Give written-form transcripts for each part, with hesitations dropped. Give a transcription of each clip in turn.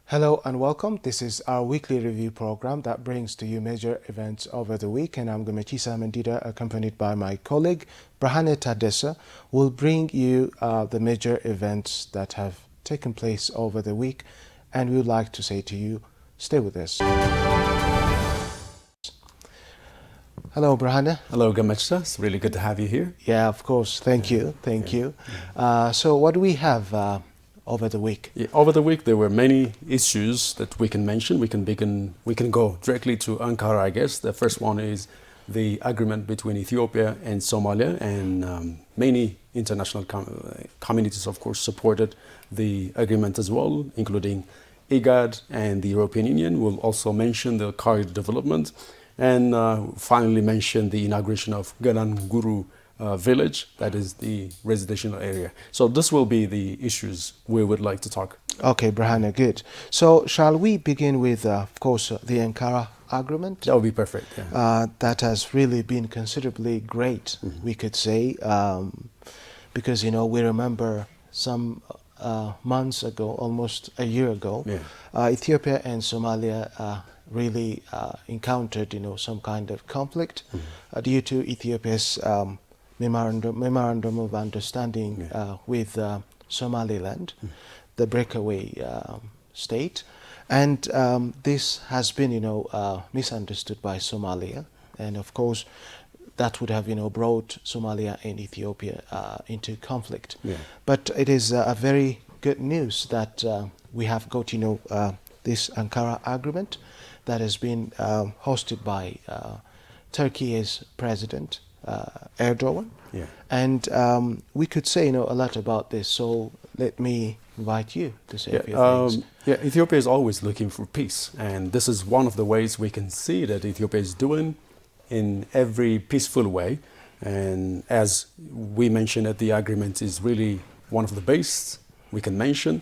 Hello and welcome. This is our weekly review program that brings to you major events over the week, and I'm Gumechisa Mendida, accompanied by my colleague Brahane Tadessa, will bring you the major events that have taken place over the week, and we would like to say to you, stay with us. Hello, Brahane. Hello, Gumechisa. It's really good to have you here. Yeah, of course. Thank you. So what do we have over the week? Yeah, over the week, there were many issues that we can mention. We can go directly to Ankara, I guess. The first one is the agreement between Ethiopia and Somalia, and many international communities, of course, supported the agreement as well, including IGAD and the European Union. We'll also mention the corridor development, and finally mention the inauguration of Galan Guru village, that is the residential area. So this will be the issues we would like to talk. Okay, Brahane, good. So shall we begin with, of course, the Ankara agreement? That would be perfect. Yeah. That has really been considerably great, we could say, because, we remember some months ago, almost a year ago, Ethiopia and Somalia really encountered, some kind of conflict due to Ethiopia's memorandum of understanding with Somaliland, the breakaway state, and this has been misunderstood by Somalia, and of course that would have brought Somalia and Ethiopia into conflict. But it is a very good news that we have got this Ankara agreement that has been hosted by Turkey's president Erdogan, and we could say a lot about this. So let me invite you to say a few things. Ethiopia is always looking for peace, and this is one of the ways we can see that Ethiopia is doing in every peaceful way. And as we mentioned, that the agreement is really one of the best we can mention.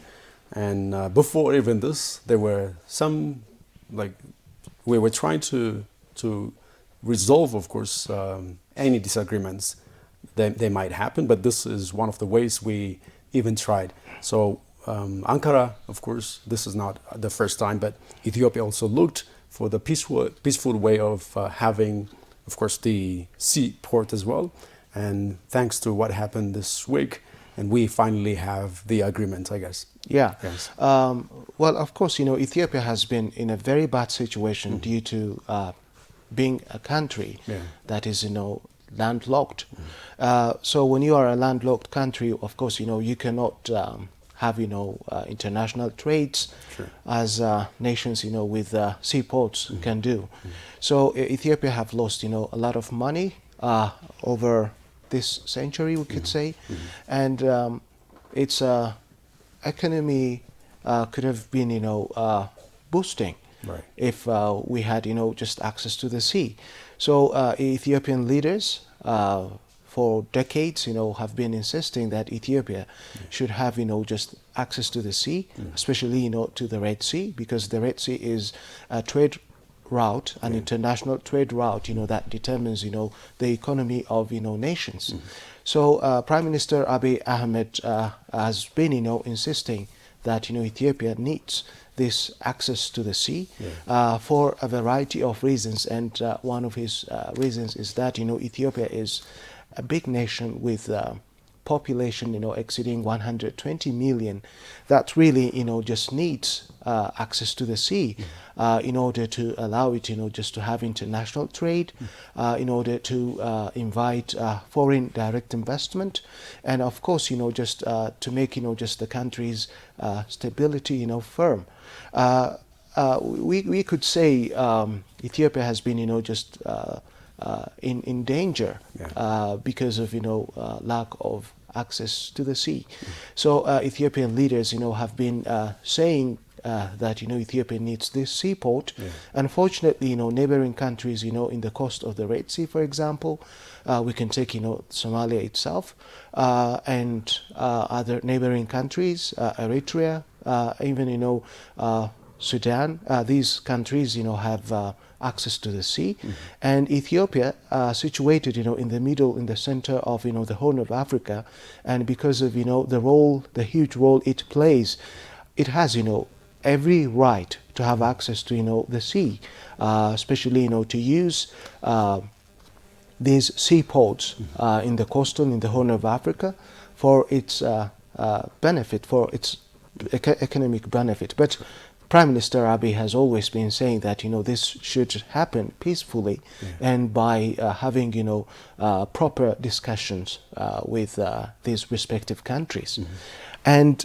And before even this, there were some, we were trying to resolve, of course, any disagreements that they might happen, but this is one of the ways we even tried. So Ankara, of course, this is not the first time, but Ethiopia also looked for the peaceful way of having, of course, the seaport as well. And thanks to what happened this week, and we finally have the agreement, I guess. Yeah. Yes. Well, of course, Ethiopia has been in a very bad situation due to being a country that is, landlocked. So when you are a landlocked country, of course, you cannot have, international trades as nations, with seaports can do. So Ethiopia have lost, a lot of money over this century, we could say, and its economy could have been, boosting. If we had, just access to the sea. So Ethiopian leaders for decades, have been insisting that Ethiopia should have, just access to the sea, especially, to the Red Sea, because the Red Sea is a trade route, an international trade route, that determines, the economy of, nations. So Prime Minister Abiy Ahmed has been, insisting that, Ethiopia needs this access to the sea for a variety of reasons, and one of his reasons is that Ethiopia is a big nation with population exceeding 120 million that really just needs access to the sea in order to allow it just to have international trade, in order to invite foreign direct investment, and of course just to make just the country's stability firm. We could say Ethiopia has been just in danger because of lack of access to the sea. So Ethiopian leaders have been saying that Ethiopia needs this seaport. Unfortunately, neighboring countries in the coast of the Red Sea, for example, we can take Somalia itself, and other neighboring countries, Eritrea, even Sudan. These countries have access to the sea, and Ethiopia, situated in the middle, in the center of the Horn of Africa, and because of the huge role it plays, it has every right to have access to, the sea, especially, to use these seaports in the coastal, in the Horn of Africa, for its benefit, for its economic benefit. But Prime Minister Abiy has always been saying that, this should happen peacefully and by having, proper discussions with these respective countries. And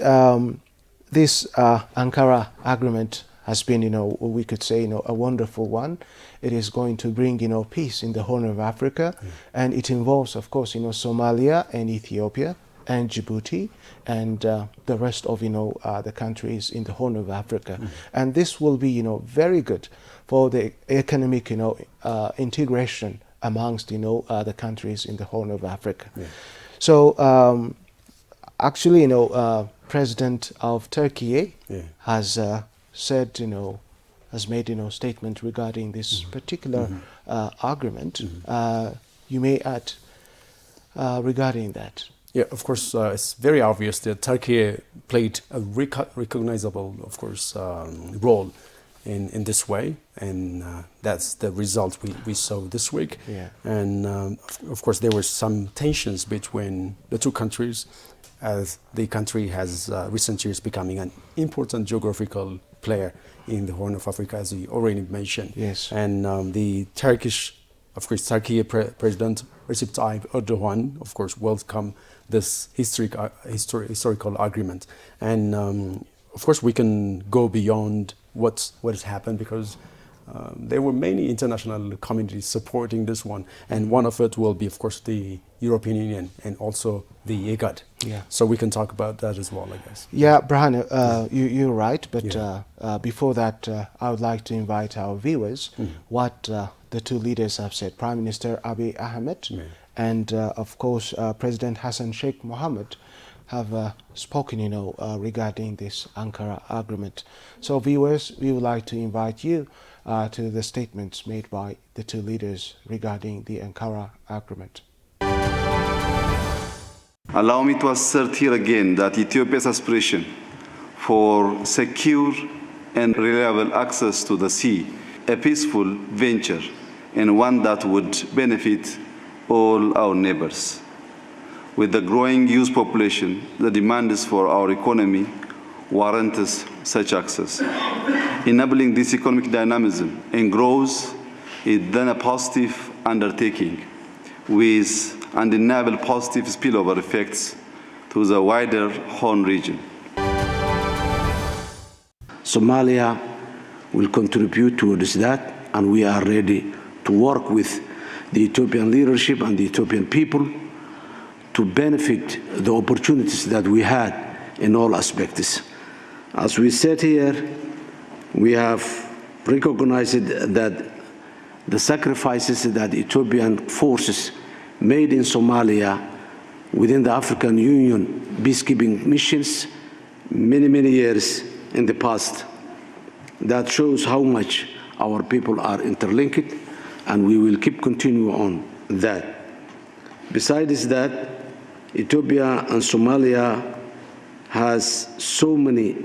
this Ankara agreement has been, we could say, a wonderful one. It is going to bring, peace in the Horn of Africa, and it involves, of course, Somalia and Ethiopia and Djibouti and the rest of, the countries in the Horn of Africa. And this will be, very good for the economic, integration amongst, the countries in the Horn of Africa. So, actually, President of Turkey has said, has made, statement regarding this particular argument. You may add regarding that. Yeah, of course, it's very obvious that Turkey played a recognizable, of course, role in this way, and that's the result we saw this week. And of course, there were some tensions between the two countries, as the country has recent years becoming an important geographical player in the Horn of Africa, as you already mentioned. And the Turkish, of course, Turkey President Recep Tayyip Erdogan, of course, welcomed this historical agreement. And of course, we can go beyond what has happened, because there were many international communities supporting this one, and one of it will be, of course, the European Union and also the IGAD. So we can talk about that as well, I guess. Yeah, Brahane, you're right, but before that, I would like to invite our viewers what the two leaders have said, Prime Minister Abiy Ahmed and, of course, President Hassan Sheikh Mohammed have spoken, regarding this Ankara agreement. So, viewers, we would like to invite you to the statements made by the two leaders regarding the Ankara agreement. Allow me to assert here again that Ethiopia's aspiration for secure and reliable access to the sea, a peaceful venture, and one that would benefit all our neighbors. With the growing youth population, the demands for our economy warrants such access. Enabling this economic dynamism and growth is then a positive undertaking with undeniable positive spillover effects to the wider Horn region. Somalia will contribute towards that, and we are ready to work with the Ethiopian leadership and the Ethiopian people to benefit the opportunities that we had in all aspects. As we said here, we have recognized that the sacrifices that Ethiopian forces made in Somalia within the African Union peacekeeping missions many years in the past, that shows how much our people are interlinked, and we will keep continuing on that. Besides that, Ethiopia and Somalia has so many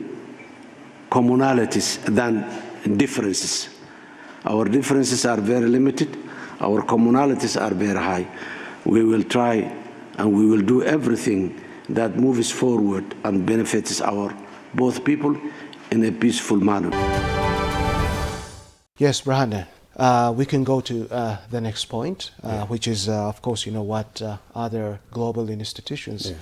commonalities than differences. Our differences are very limited. Our commonalities are very high. We will try and we will do everything that moves forward and benefits our both people in a peaceful manner. Yes, Brahane. We can go to the next point, which is, of course, what other global institutions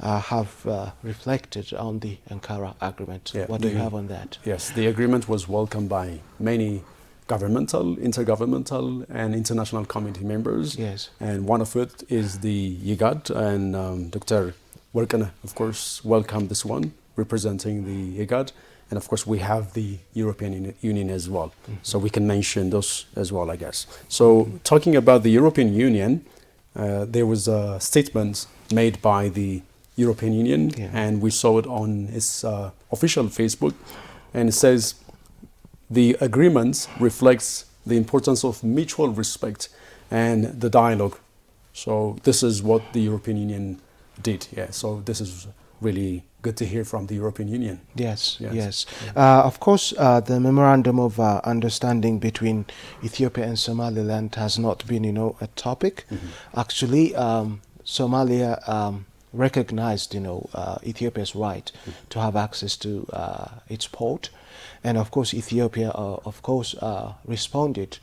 have reflected on the Ankara agreement. What do you have on that? Yes, the agreement was welcomed by many governmental, intergovernmental, and international community members. And one of it is the IGAD, and Dr. Workana, of course, welcomed this one, representing the IGAD. And of course, we have the European Union as well. So we can mention those as well, I guess. So talking about the European Union, there was a statement made by the European Union, and we saw it on its official Facebook. And it says, the agreement reflects the importance of mutual respect and the dialogue. So this is what the European Union did. So this is really good to hear from the European Union. Yes. Yes. Of course, the memorandum of understanding between Ethiopia and Somaliland has not been, a topic. Actually, Somalia recognized, Ethiopia's right to have access to its port, and of course, Ethiopia, responded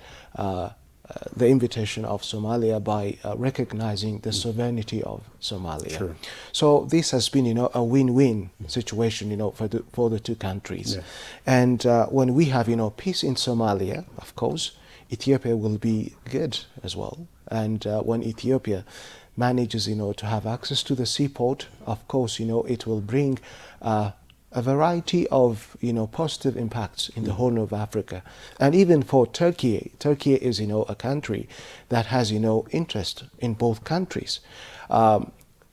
the invitation of Somalia by recognizing the sovereignty of Somalia. Sure. So this has been, a win-win situation, for the two countries. Yeah. And when we have, peace in Somalia, of course, Ethiopia will be good as well. And when Ethiopia manages, to have access to the seaport, of course, it will bring a variety of, positive impacts in the Horn of Africa. And even for Turkey, Turkey is, a country that has, interest in both countries.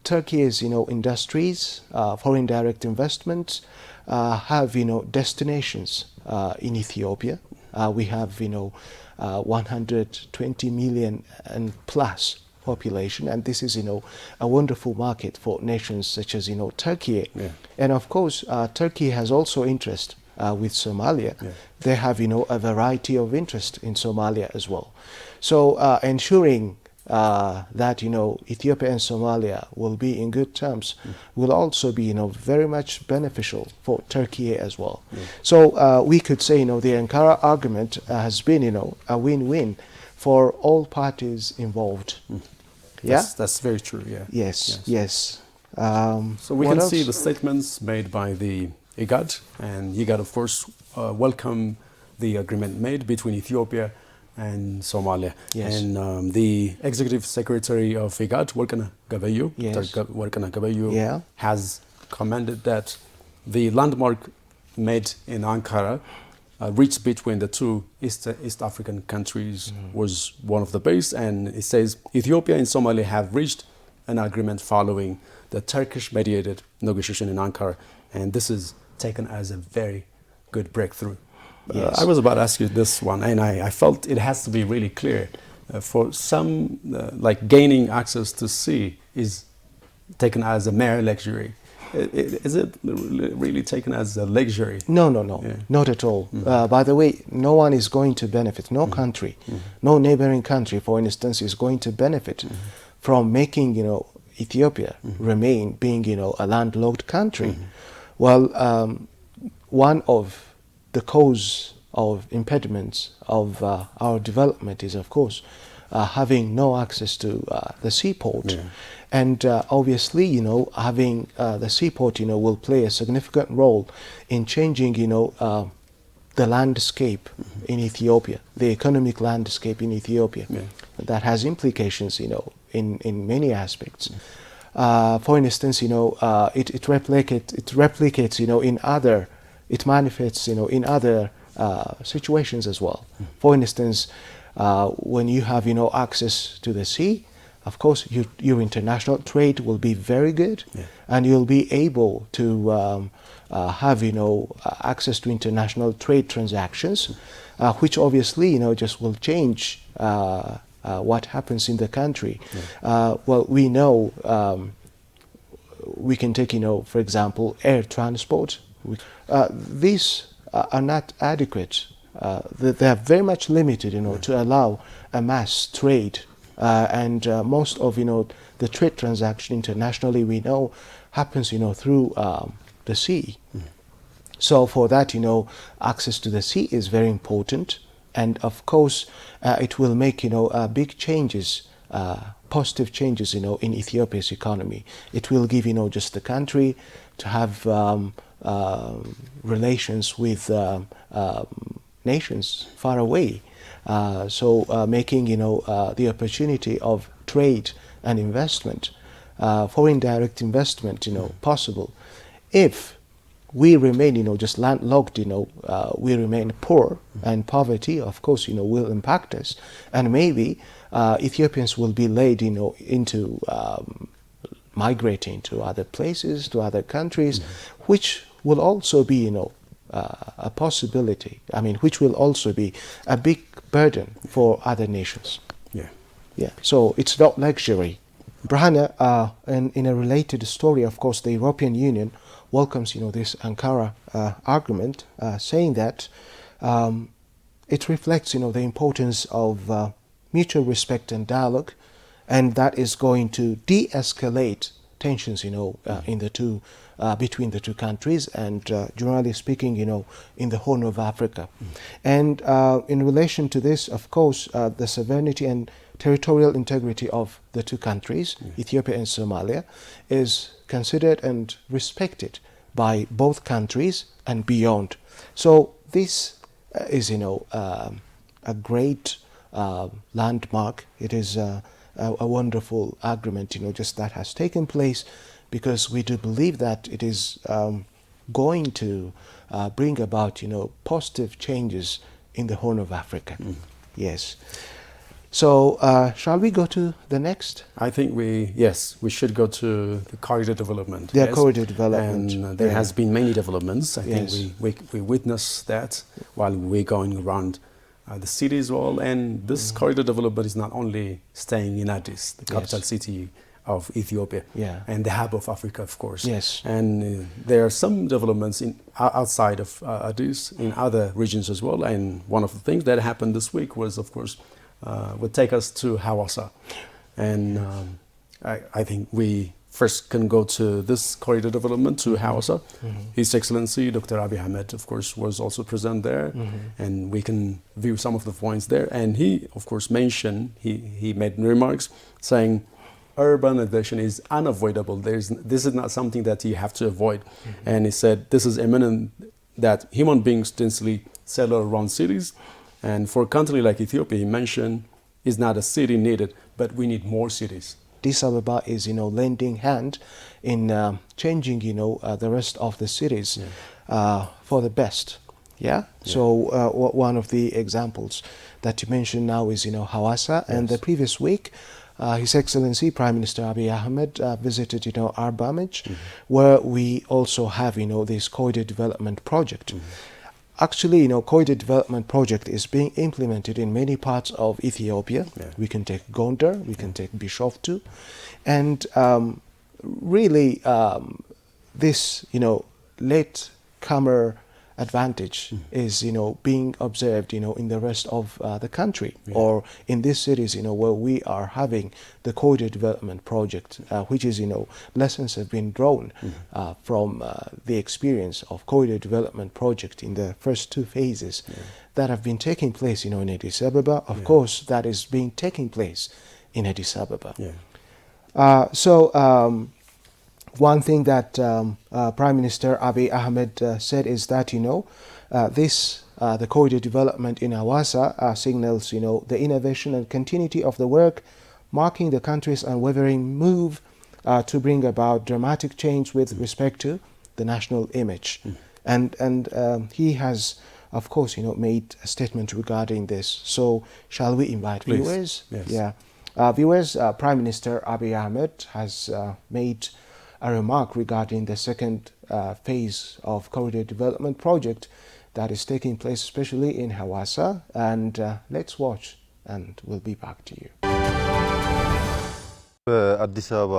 Turkey is, industries, foreign direct investments, have, destinations in Ethiopia. We have, 120 million and plus population, and this is, a wonderful market for nations such as, Turkey. Yeah. And of course, Turkey has also interest with Somalia. Yeah. They have, a variety of interest in Somalia as well. So ensuring that, Ethiopia and Somalia will be in good terms will also be, very much beneficial for Turkey as well. So we could say, the Ankara argument has been, a win-win for all parties involved. Yeah, That's very true. Yeah. Yes. So we what can else? see the statements made by the IGAD, and IGAD, of course, welcome the agreement made between Ethiopia and Somalia. Yes. And the Executive Secretary of IGAD, Warkana Gabayu, Yes. Warkana Gabayu, Yeah. has commended that the landmark made in Ankara reached between the two East African countries was one of the base, and it says Ethiopia and Somalia have reached an agreement following the Turkish-mediated negotiation in Ankara, and this is taken as a very good breakthrough. Yes. I was about to ask you this one, and I felt it has to be really clear. For some, like gaining access to sea is taken as a mere luxury. Is it really taken as a luxury? No, Yeah. not at all. By the way, no one is going to benefit. No country, no neighboring country, for instance, is going to benefit from making, Ethiopia remain being, a landlocked country. Well, one of the cause of impediments of our development is, of course, having no access to the seaport. Yeah. And obviously, having the seaport, will play a significant role in changing, the landscape in Ethiopia, the economic landscape in Ethiopia. Yeah. That has implications, in many aspects. For instance, it replicates, it manifests, in other situations as well. For instance, when you have, access to the sea, of course, your international trade will be very good, and you'll be able to have, access to international trade transactions, which obviously, just will change what happens in the country. Well, we know we can take, for example, air transport. These are not adequate. They are very much limited, to allow a mass trade. And most of, the trade transaction internationally, we know, happens, through the sea. So for that, access to the sea is very important. And of course, it will make, big changes, positive changes, in Ethiopia's economy. It will give, just the country to have relations with nations far away. So making, the opportunity of trade and investment, foreign direct investment, possible. If we remain, just landlocked, we remain poor, and poverty, of course, will impact us. And maybe Ethiopians will be led, into migrating to other places, to other countries, which will also be, a possibility. I mean, which will also be a big burden for other nations. Yeah. So it's not luxury. Brahana, in a related story, of course, the European Union welcomes, this Ankara argument, saying that it reflects, the importance of mutual respect and dialogue, and that is going to de-escalate tensions, in the two, between the two countries, and generally speaking, in the Horn of Africa. And in relation to this, of course, the sovereignty and territorial integrity of the two countries, Ethiopia and Somalia, is considered and respected by both countries and beyond. So this is, a great landmark. It is a wonderful agreement, just that has taken place, because we do believe that it is going to bring about, positive changes in the Horn of Africa. Yes. So shall we go to the next? I think we should go to the corridor development. The corridor development. And there has been many developments. I think we witnessed that while we're going around the city as well. And this corridor development is not only staying in Addis, the capital city of Ethiopia, and the hub of Africa, of course. Yes. And there are some developments outside of Addis, in other regions as well. And one of the things that happened this week was, of course, would take us to Hawassa. And I think we first can go to this corridor development, to Hawassa. His Excellency, Dr. Abiy Ahmed, of course, was also present there. And we can view some of the points there. And he, of course, mentioned, he made remarks saying, urbanization is unavoidable. This is not something that you have to avoid. And he said, this is imminent, that human beings densely settle around cities. And for a country like Ethiopia, he mentioned, is not a city needed, but we need more cities. Addis Ababa is, lending hand in changing, the rest of the cities for the best. So one of the examples that you mentioned now is, Hawassa. And the previous week, His Excellency Prime Minister Abiy Ahmed visited, Arbamij, where we also have, this corridor development project. Actually, corridor development project is being implemented in many parts of Ethiopia. We can take Gondar, we can take Bishoftu, and really this, latecomer advantage is, being observed, in the rest of the country, or in these cities, where we are having the corridor development project, which is, lessons have been drawn from the experience of corridor development project in the first two phases that have been taking place, in Addis Ababa. Of course, that is being taking place in Addis Ababa. One thing that Prime Minister Abiy Ahmed said is that, the corridor development in Hawassa signals, the innovation and continuity of the work, marking the country's unwavering move to bring about dramatic change with respect to the national image. And he has, of course, made a statement regarding this. So shall we invite viewers? Viewers, Prime Minister Abiy Ahmed has made a remark regarding the second phase of corridor development project that is taking place, especially in Hawassa. And let's watch, and we'll be back to you. በአዲስ አበባ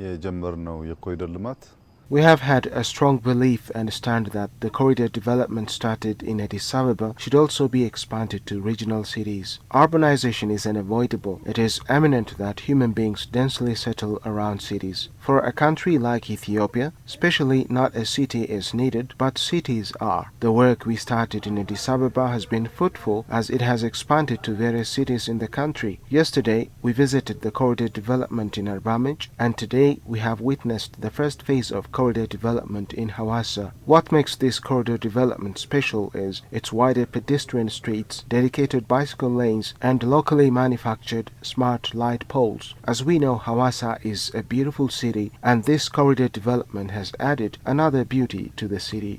የጀመርነው የኮሪደር ልማት We have had a strong belief and stand that the corridor development started in Addis Ababa should also be expanded to regional cities. Urbanization is unavoidable. It is eminent that human beings densely settle around cities. For a country like Ethiopia, especially not a city is needed, but cities are. The work we started in Addis Ababa has been fruitful as it has expanded to various cities in the country. Yesterday, we visited the corridor development in Arbamij, and today we have witnessed the first phase of corridor development in Hawassa. What makes this corridor development special is its wider pedestrian streets, dedicated bicycle lanes, and locally manufactured smart light poles. As we know, Hawassa is a beautiful city, and this corridor development has added another beauty to the city.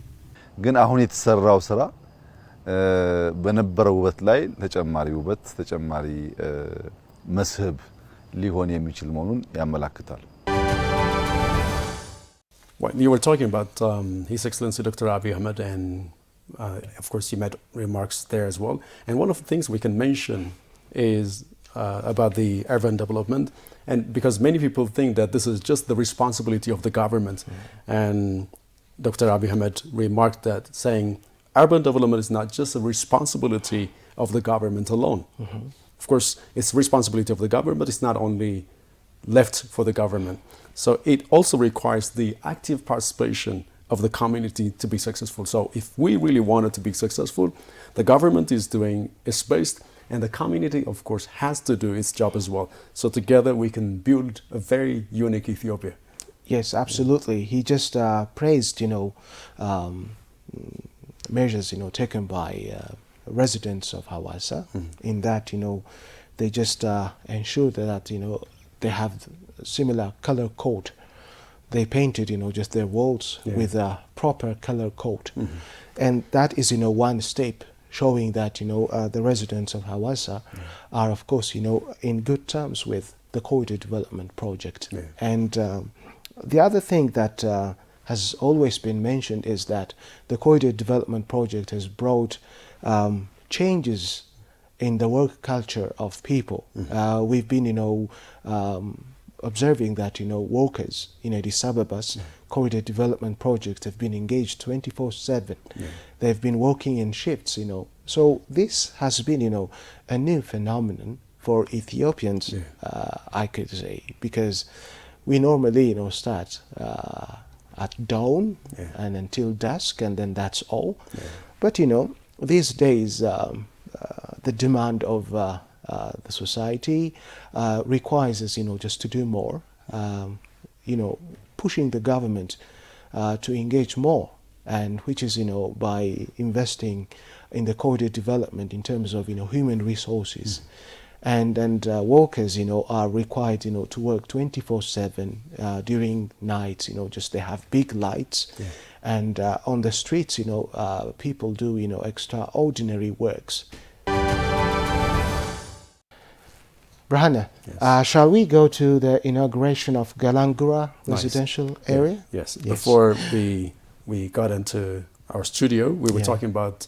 ግን አሁን የተሰራው ስራ በነበረው ውበት ላይ ተጨማሪ ውበት ተጨማሪ መስህብ ሊሆን የሚችል መሆኑን ያመለክታል። You were talking about His Excellency Dr. Abiy Ahmed, and of course he made remarks there as well. And one of the things we can mention is about the urban development, and because many people think that this is just the responsibility of the government, and Dr. Abiy Ahmed remarked that, saying, urban development is not just a responsibility of the government alone. Of course, it's the responsibility of the government, but it's not only left for the government. So it also requires the active participation of the community to be successful. So if we really want it to be successful, the government is doing its best, and the community, of course, has to do its job as well. So together we can build a very unique Ethiopia. Yes, absolutely. He just praised, measures, taken by residents of Hawassa, in that, they just ensure that, they have similar color code. They painted, just their walls with a proper color code. And that is, one step showing that, the residents of Hawassa are, of course, in good terms with the corridor development project. And the other thing that has always been mentioned is that the corridor development project has brought changes in the work culture of people. We've been, observing that, workers in Addis Ababa's corridor development project have been engaged 24/7. They've been working in shifts, So this has been, a new phenomenon for Ethiopians, I could say, because we normally, start at dawn and until dusk, and then that's all. But, these days, the demand of the society requires us, just to do more, pushing the government to engage more, and which is, by investing in the corridor development in terms of, human resources. And workers, are required, to work 24/7 during nights. Just they have big lights, and on the streets, people do, extraordinary works. Brahana, shall we go to the inauguration of Galan Gura residential area? Yes. Before we got into our studio, we were talking about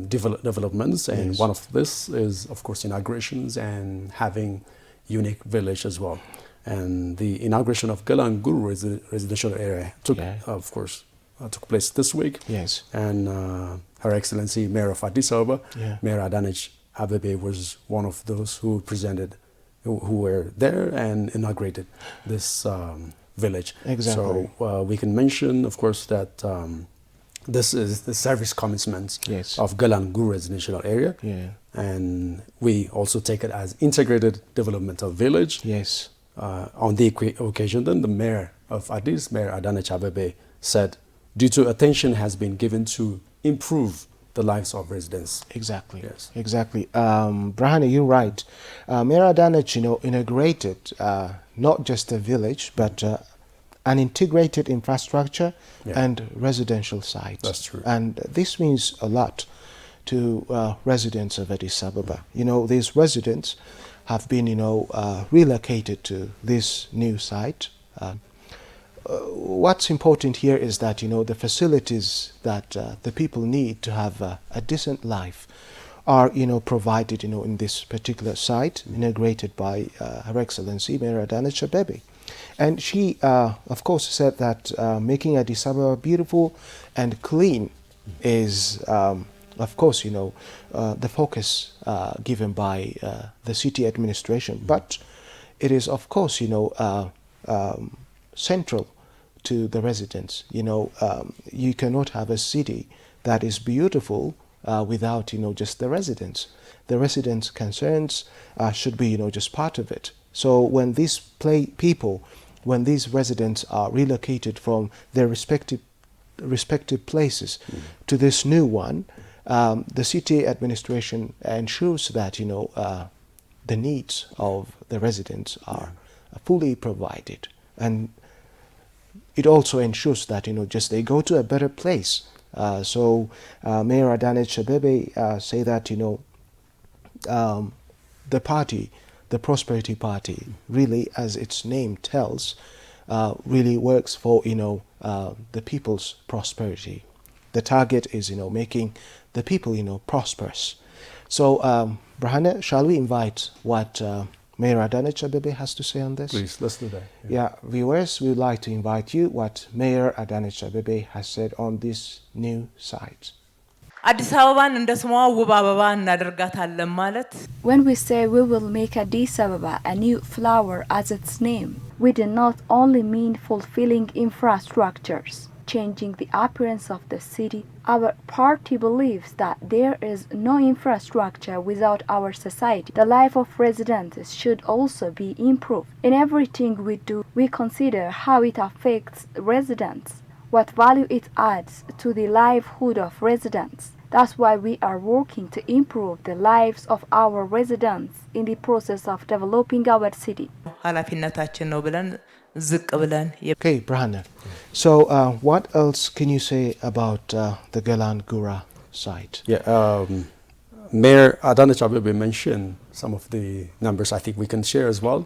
developments, and one of this is, of course, inaugurations and having unique village as well. And the inauguration of Galan Gura residential area took place this week. Yes. And Her Excellency Mayor of Addis Ababa, Mayor Adanich Abebe, was one of those who who were there and inaugurated this village. Exactly. So we can mention, of course, that this is the service commencement of Galan Gura residential area. And we also take it as integrated developmental village. Yes. On the occasion, then the mayor of Addis, Mayor Adanich Abebe, said, due to attention has been given to improve the lives of residents. Exactly. Yes. Exactly. Brahana, you're right. Mayor Adanich, inaugurated not just a village, but an integrated infrastructure and residential sites. That's true. And this means a lot to residents of Addis Ababa. These residents have been, relocated to this new site. What's important here is that, the facilities that the people need to have a decent life are, provided, in this particular site, inaugurated by Her Excellency Mayor Adanich Abebe. And she, of course, said that making Addis Ababa beautiful and clean is, of course, the focus given by the city administration. But it is, of course, central to the residents. You cannot have a city that is beautiful without, just the residents. The residents' concerns should be, just part of it. So when these when these residents are relocated from their respective places to this new one, the city administration ensures that, the needs of the residents are fully provided. And it also ensures that, just they go to a better place. So Mayor Adanich Abebe say that, the party, the Prosperity Party, really, as its name tells, really works for, the people's prosperity. The target is, making the people, prosperous. So, Brahana, shall we invite what Mayor Adanich Abebe has to say on this? Please, let's do that. Yeah, viewers, we would like to invite you what Mayor Adanich Abebe has said on this new site. Addis Ababan እንደ ስሟ ውብ አበባ እናደርጋታለን ማለት When we say we will make Addis Ababa a new flower as its name, we do not only mean fulfilling infrastructures, changing the appearance of the city. Our party believes that there is no infrastructure without our society. The life of residents should also be improved. In everything we do, we consider how it affects residents, what value it adds to the livelihood of residents. That's why we are working to improve the lives of our residents in the process of developing our city. ኃላፊነታችን ነው ብለን ዝቅ ብለን Okay, Brahana. So what else can you say about the Galan Gura site? Yeah, Mayor Adanich Abebe mentioned some of the numbers I think we can share as well.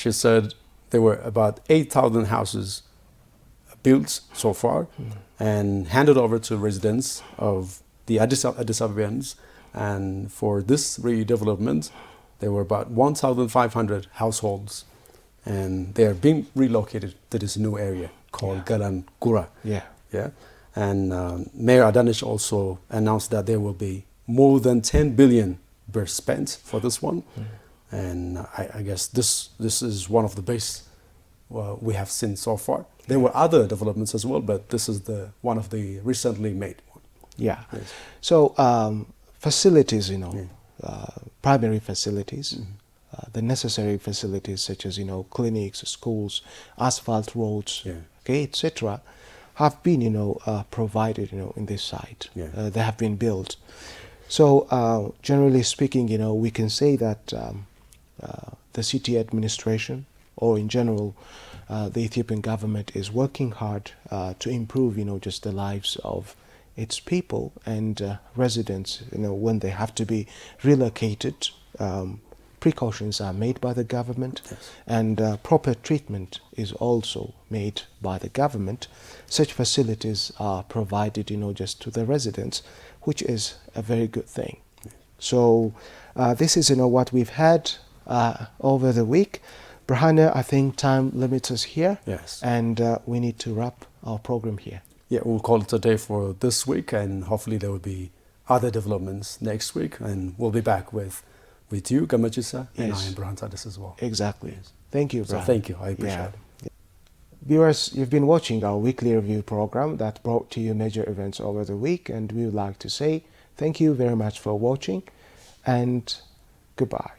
She said there were about 8,000 houses built so far and handed over to residents of the Addis Ababans. And for this redevelopment, there were about 1,500 households. And they are being relocated to this new area called Galan Gura. Yeah. And Mayor Adanich also announced that there will be more than 10 billion spent for this one. And I guess this is one of the best we have seen so far. There were other developments as well, but this is one of the recently made one. Yeah. Yes. So facilities, primary facilities, the necessary facilities such as clinics, schools, asphalt roads, okay, etc., have been provided in this site. They have been built. So generally speaking, we can say that the city administration, or in general, the Ethiopian government is working hard to improve, just the lives of its people and residents. When they have to be relocated, precautions are made by the government, and proper treatment is also made by the government. Such facilities are provided, just to the residents, which is a very good thing. So this is, what we've had over the week. Brahana, I think time limits us here. Yes. And we need to wrap our program here. Yeah, we'll call it a day for this week, and hopefully there will be other developments next week, and we'll be back with you, Gamachisa, and I am Brahan Tadas as well. Exactly. Thank you, Brahan. So thank you. I appreciate it. Viewers, you've been watching our weekly review program that brought to you major events over the week, and we would like to say thank you very much for watching, and goodbye.